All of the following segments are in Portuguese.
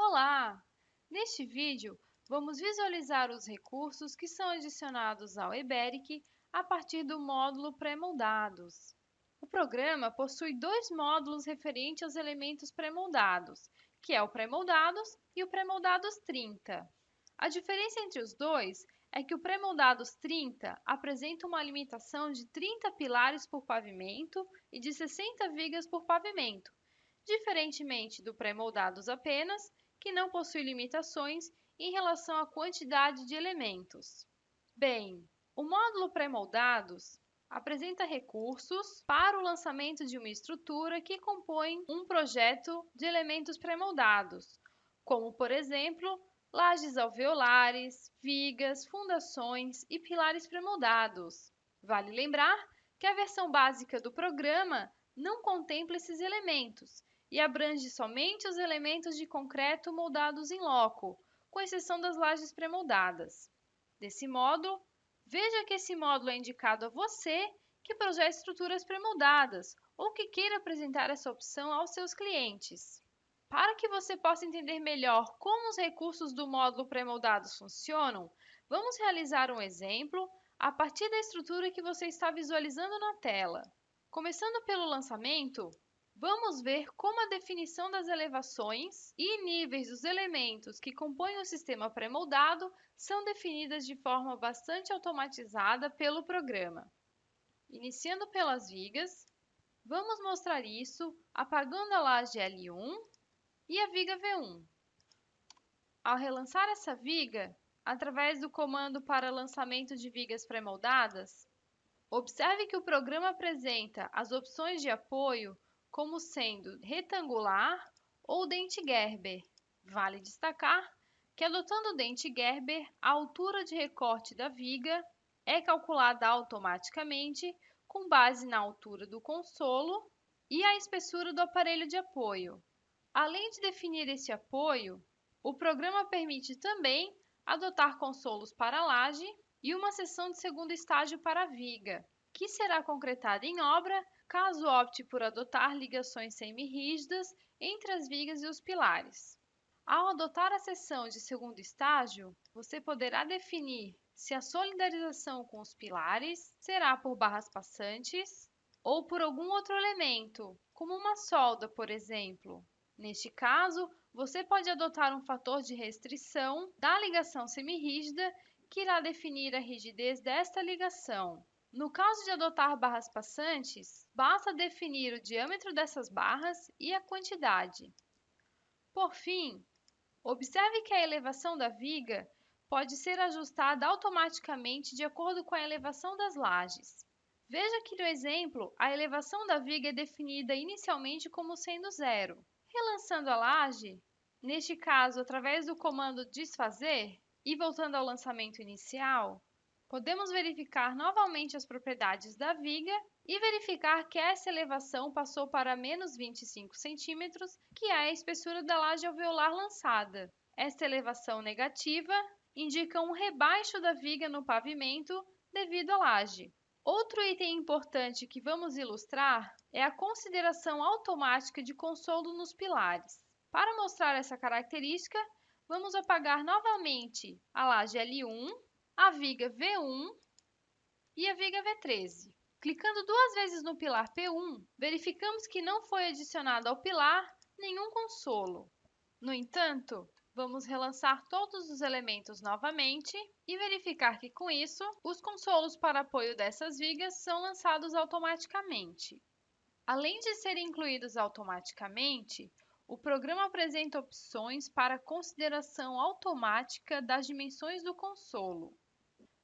Olá! Neste vídeo, vamos visualizar os recursos que são adicionados ao eBERIC a partir do módulo pré-moldados. O programa possui dois módulos referentes aos elementos pré-moldados, que é o pré-moldados e o pré-moldados 30. A diferença entre os dois é que o pré-moldados 30 apresenta uma limitação de 30 pilares por pavimento e de 60 vigas por pavimento, diferentemente do pré-moldados apenas, que não possui limitações em relação à quantidade de elementos. Bem, o módulo pré-moldados apresenta recursos para o lançamento de uma estrutura que compõe um projeto de elementos pré-moldados, como, por exemplo, lajes alveolares, vigas, fundações e pilares pré-moldados. Vale lembrar que a versão básica do programa não contempla esses elementos e abrange somente os elementos de concreto moldados em loco, com exceção das lajes pré-moldadas. Desse modo, veja que esse módulo é indicado a você que projeta estruturas pré-moldadas ou que queira apresentar essa opção aos seus clientes. Para que você possa entender melhor como os recursos do módulo pré-moldados funcionam, vamos realizar um exemplo a partir da estrutura que você está visualizando na tela. Começando pelo lançamento, vamos ver como a definição das elevações e níveis dos elementos que compõem o sistema pré-moldado são definidas de forma bastante automatizada pelo programa. Iniciando pelas vigas, vamos mostrar isso apagando a laje L1 e a viga V1. Ao relançar essa viga, através do comando para lançamento de vigas pré-moldadas, observe que o programa apresenta as opções de apoio como sendo retangular ou dente Gerber. Vale destacar que, adotando o dente Gerber, a altura de recorte da viga é calculada automaticamente com base na altura do consolo e a espessura do aparelho de apoio. Além de definir esse apoio, o programa permite também adotar consolos para a laje e uma seção de segundo estágio para a viga, que será concretada em obra caso opte por adotar ligações semi-rígidas entre as vigas e os pilares. Ao adotar a seção de segundo estágio, você poderá definir se a solidarização com os pilares será por barras passantes ou por algum outro elemento, como uma solda, por exemplo. Neste caso, você pode adotar um fator de restrição da ligação semirrígida que irá definir a rigidez desta ligação. No caso de adotar barras passantes, basta definir o diâmetro dessas barras e a quantidade. Por fim, observe que a elevação da viga pode ser ajustada automaticamente de acordo com a elevação das lajes. Veja que no exemplo, a elevação da viga é definida inicialmente como sendo zero. Relançando a laje, neste caso através do comando desfazer e voltando ao lançamento inicial, podemos verificar novamente as propriedades da viga e verificar que essa elevação passou para menos 25 centímetros, que é a espessura da laje alveolar lançada. Esta elevação negativa indica um rebaixo da viga no pavimento devido à laje. Outro item importante que vamos ilustrar é a consideração automática de consolo nos pilares. Para mostrar essa característica, vamos apagar novamente a laje L1, a viga V1 e a viga V13. Clicando duas vezes no pilar P1, verificamos que não foi adicionado ao pilar nenhum consolo. No entanto, vamos relançar todos os elementos novamente e verificar que, com isso, os consolos para apoio dessas vigas são lançados automaticamente. Além de serem incluídos automaticamente, o programa apresenta opções para consideração automática das dimensões do consolo.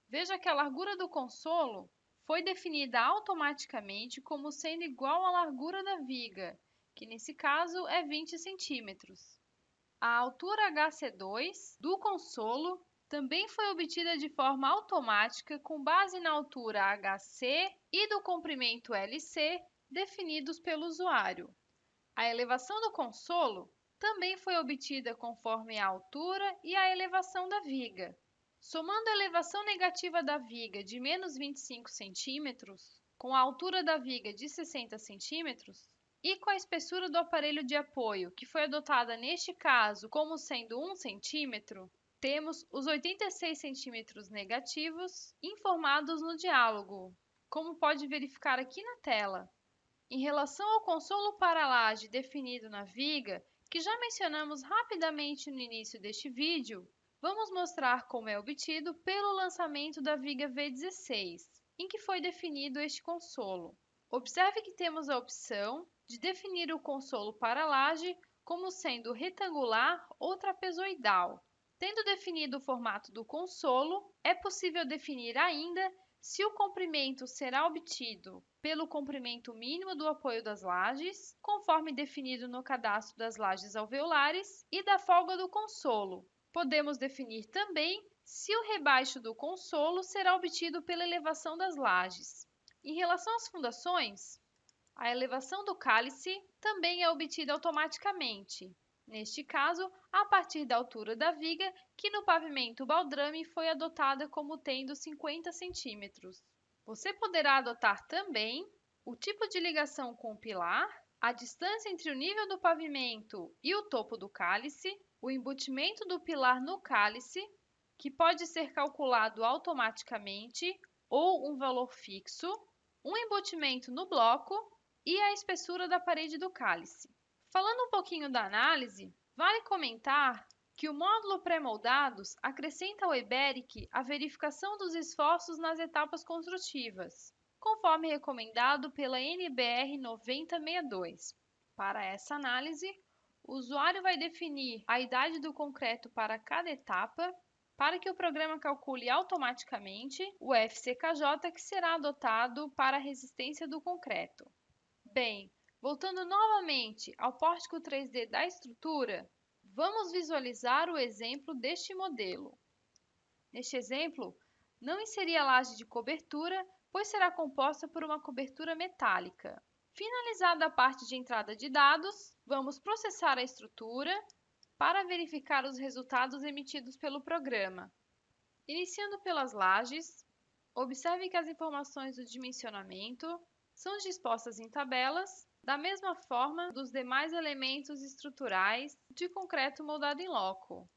Veja que a largura do consolo foi definida automaticamente como sendo igual à largura da viga, que nesse caso é 20 centímetros. A altura HC2 do consolo também foi obtida de forma automática com base na altura HC e do comprimento LC definidos pelo usuário. A elevação do consolo também foi obtida conforme a altura e a elevação da viga. Somando a elevação negativa da viga de menos 25 centímetros com a altura da viga de 60 centímetros, e com a espessura do aparelho de apoio, que foi adotada neste caso como sendo 1 centímetro, temos os 86 centímetros negativos informados no diálogo, como pode verificar aqui na tela. Em relação ao consolo para laje definido na viga, que já mencionamos rapidamente no início deste vídeo, vamos mostrar como é obtido pelo lançamento da viga V16, em que foi definido este consolo. Observe que temos a opção de definir o consolo para laje como sendo retangular ou trapezoidal. Tendo definido o formato do consolo, é possível definir ainda se o comprimento será obtido pelo comprimento mínimo do apoio das lajes, conforme definido no cadastro das lajes alveolares, e da folga do consolo. Podemos definir também se o rebaixo do consolo será obtido pela elevação das lajes. Em relação às fundações, a elevação do cálice também é obtida automaticamente, neste caso, a partir da altura da viga, que no pavimento baldrame foi adotada como tendo 50 centímetros. Você poderá adotar também o tipo de ligação com o pilar, a distância entre o nível do pavimento e o topo do cálice, o embutimento do pilar no cálice, que pode ser calculado automaticamente, ou um valor fixo, um embutimento no bloco e a espessura da parede do cálice. Falando um pouquinho da análise, vale comentar que o módulo pré-moldados acrescenta ao EBERIC a verificação dos esforços nas etapas construtivas, conforme recomendado pela NBR 9062. Para essa análise, o usuário vai definir a idade do concreto para cada etapa, para que o programa calcule automaticamente o FCKJ que será adotado para a resistência do concreto. Bem, voltando novamente ao pórtico 3D da estrutura, vamos visualizar o exemplo deste modelo. Neste exemplo, não inseri a laje de cobertura, pois será composta por uma cobertura metálica. Finalizada a parte de entrada de dados, vamos processar a estrutura para verificar os resultados emitidos pelo programa. Iniciando pelas lajes, observe que as informações do dimensionamento são dispostas em tabelas, da mesma forma dos demais elementos estruturais de concreto moldado em loco.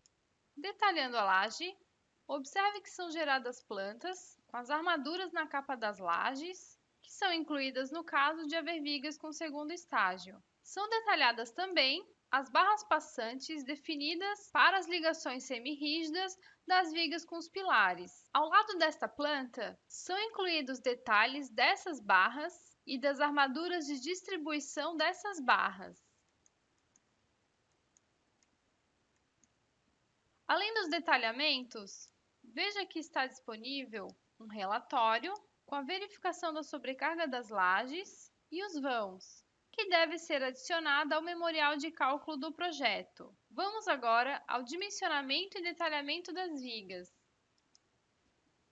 Detalhando a laje, observe que são geradas plantas com as armaduras na capa das lajes, que são incluídas no caso de haver vigas com segundo estágio. São detalhadas também as barras passantes definidas para as ligações semirrígidas das vigas com os pilares. Ao lado desta planta, são incluídos detalhes dessas barras e das armaduras de distribuição dessas barras. Além dos detalhamentos, veja que está disponível um relatório com a verificação da sobrecarga das lajes e os vãos, que deve ser adicionada ao memorial de cálculo do projeto. Vamos agora ao dimensionamento e detalhamento das vigas.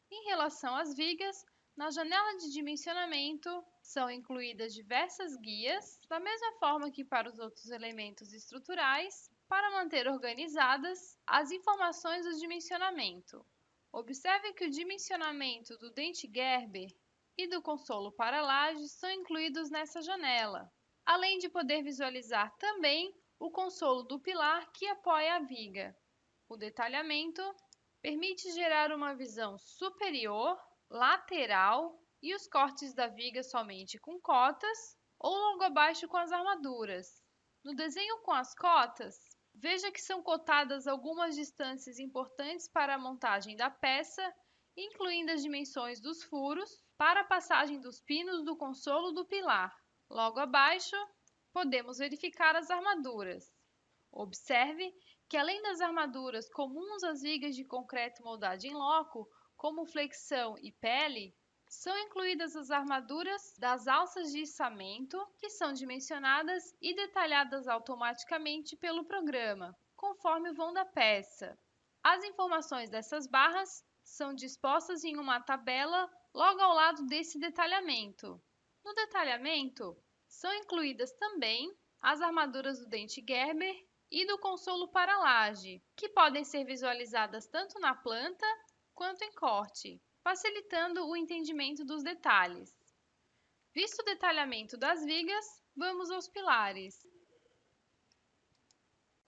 Em relação às vigas, na janela de dimensionamento são incluídas diversas guias, da mesma forma que para os outros elementos estruturais, para manter organizadas as informações do dimensionamento. Observe que o dimensionamento do dente Gerber e do consolo para laje são incluídos nessa janela, além de poder visualizar também o consolo do pilar que apoia a viga. O detalhamento permite gerar uma visão superior, lateral e os cortes da viga somente com cotas ou logo abaixo com as armaduras. No desenho com as cotas, veja que são cotadas algumas distâncias importantes para a montagem da peça, incluindo as dimensões dos furos para a passagem dos pinos do consolo do pilar. Logo abaixo, podemos verificar as armaduras. Observe que, além das armaduras comuns às vigas de concreto moldado em loco, como flexão e pele, são incluídas as armaduras das alças de içamento, que são dimensionadas e detalhadas automaticamente pelo programa, conforme o vão da peça. As informações dessas barras são dispostas em uma tabela logo ao lado desse detalhamento. No detalhamento, são incluídas também as armaduras do dente Gerber e do consolo para laje, que podem ser visualizadas tanto na planta quanto em corte, facilitando o entendimento dos detalhes. Visto o detalhamento das vigas, Vamos aos pilares.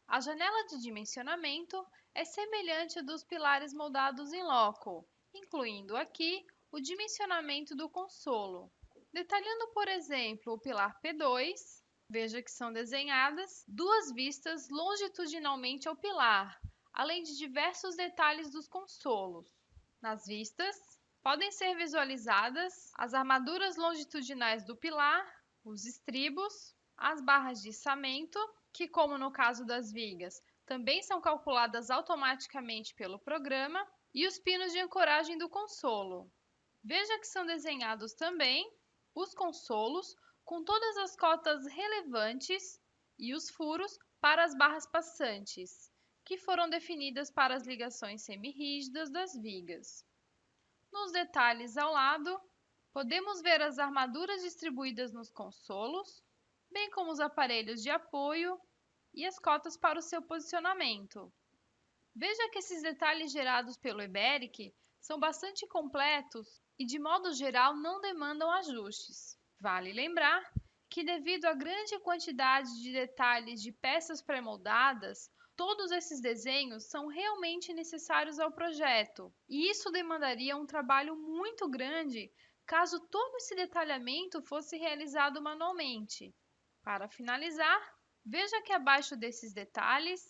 A janela de dimensionamento é semelhante à dos pilares moldados em loco, incluindo aqui o dimensionamento do consolo. Detalhando, por exemplo, o pilar P2, veja que são desenhadas duas vistas longitudinalmente ao pilar, além de diversos detalhes dos consolos. Nas vistas, podem ser visualizadas as armaduras longitudinais do pilar, os estribos, as barras de içamento, que, como no caso das vigas, também são calculadas automaticamente pelo programa, e os pinos de ancoragem do consolo. Veja que são desenhados também os consolos com todas as cotas relevantes e os furos para as barras passantes, que foram definidas para as ligações semirrígidas das vigas. Nos detalhes ao lado, podemos ver as armaduras distribuídas nos consolos, bem como os aparelhos de apoio e as cotas para o seu posicionamento. Veja que esses detalhes gerados pelo EBERIC são bastante completos e, de modo geral, não demandam ajustes. Vale lembrar que, devido à grande quantidade de detalhes de peças pré-moldadas, todos esses desenhos são realmente necessários ao projeto, e isso demandaria um trabalho muito grande caso todo esse detalhamento fosse realizado manualmente. Para finalizar, veja que abaixo desses detalhes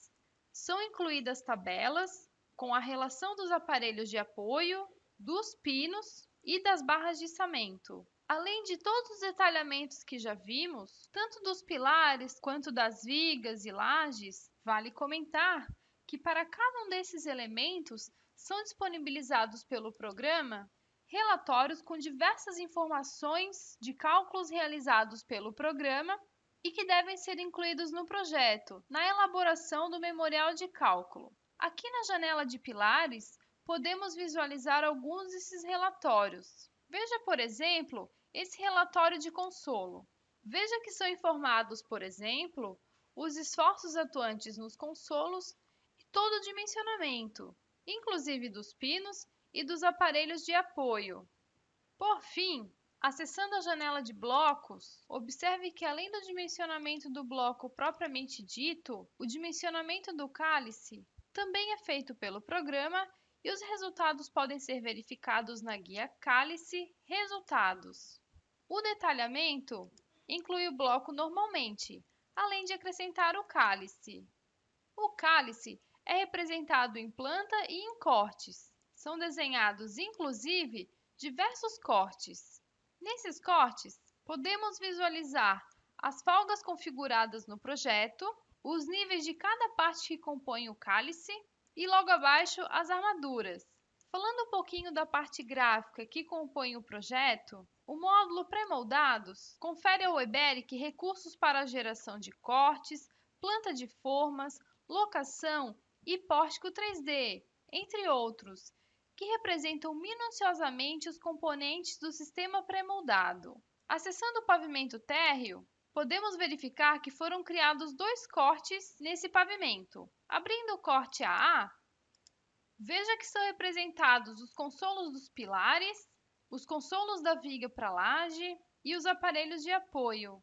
são incluídas tabelas com a relação dos aparelhos de apoio, dos pinos e das barras de içamento. Além de todos os detalhamentos que já vimos, tanto dos pilares quanto das vigas e lajes, vale comentar que para cada um desses elementos são disponibilizados pelo programa relatórios com diversas informações de cálculos realizados pelo programa e que devem ser incluídos no projeto, na elaboração do memorial de cálculo. Aqui na janela de pilares, podemos visualizar alguns desses relatórios. Veja, por exemplo, esse relatório de consolo. Veja que são informados, por exemplo, os esforços atuantes nos consolos e todo o dimensionamento, inclusive dos pinos e dos aparelhos de apoio. Por fim, acessando a janela de blocos, observe que, além do dimensionamento do bloco propriamente dito, o dimensionamento do cálice também é feito pelo programa e os resultados podem ser verificados na guia Cálice Resultados. O detalhamento inclui o bloco normalmente, além de acrescentar o cálice. O cálice é representado em planta e em cortes. São desenhados, inclusive, diversos cortes. Nesses cortes, podemos visualizar as folgas configuradas no projeto, os níveis de cada parte que compõe o cálice e, logo abaixo, as armaduras. Falando um pouquinho da parte gráfica que compõe o projeto, o módulo pré-moldados confere ao EBERIC recursos para a geração de cortes, planta de formas, locação e pórtico 3D, entre outros, que representam minuciosamente os componentes do sistema pré-moldado. Acessando o pavimento térreo, podemos verificar que foram criados dois cortes nesse pavimento. Abrindo o corte AA, veja que são representados os consolos dos pilares, os consolos da viga para laje e os aparelhos de apoio.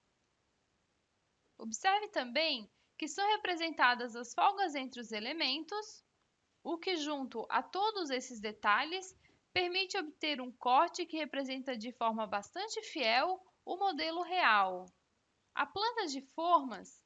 Observe também que são representadas as folgas entre os elementos, o que, junto a todos esses detalhes, permite obter um corte que representa de forma bastante fiel o modelo real. A planta de formas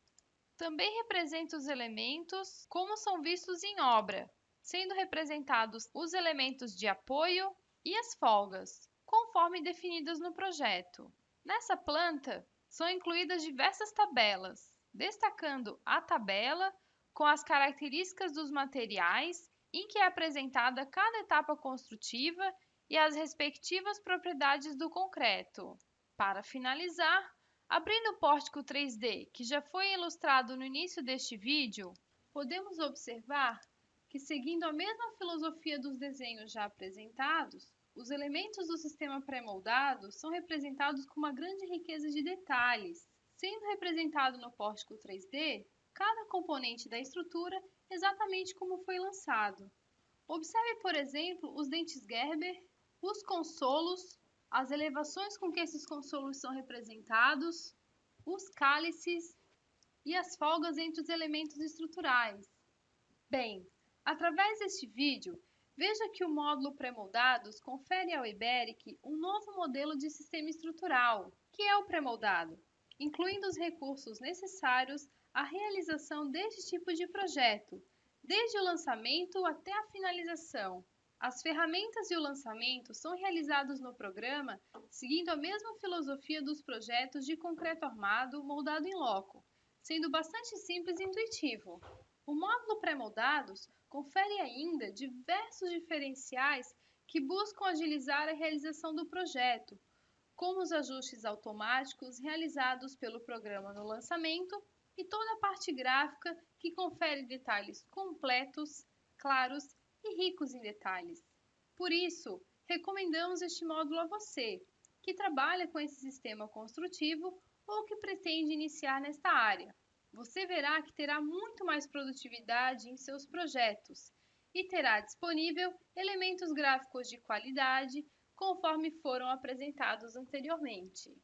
também representa os elementos como são vistos em obra, sendo representados os elementos de apoio e as folgas, conforme definidas no projeto. Nessa planta, são incluídas diversas tabelas, destacando a tabela com as características dos materiais em que é apresentada cada etapa construtiva e as respectivas propriedades do concreto. Para finalizar, abrindo o pórtico 3D, que já foi ilustrado no início deste vídeo, podemos observar que, seguindo a mesma filosofia dos desenhos já apresentados, os elementos do sistema pré-moldado são representados com uma grande riqueza de detalhes, sendo representado no pórtico 3D cada componente da estrutura exatamente como foi lançado. Observe, por exemplo, os dentes Gerber, os consolos, as elevações com que esses consolos são representados, os cálices e as folgas entre os elementos estruturais. Bem, através deste vídeo, veja que o módulo pré-moldados confere ao IBERIC um novo modelo de sistema estrutural, que é o pré-moldado, incluindo os recursos necessários à realização deste tipo de projeto, desde o lançamento até a finalização. As ferramentas e o lançamento são realizados no programa seguindo a mesma filosofia dos projetos de concreto armado moldado em loco, sendo bastante simples e intuitivo. O módulo pré-moldados confere ainda diversos diferenciais que buscam agilizar a realização do projeto, como os ajustes automáticos realizados pelo programa no lançamento e toda a parte gráfica que confere detalhes completos, claros e ricos em detalhes. Por isso, recomendamos este módulo a você, que trabalha com esse sistema construtivo ou que pretende iniciar nesta área. Você verá que terá muito mais produtividade em seus projetos e terá disponível elementos gráficos de qualidade, conforme foram apresentados anteriormente.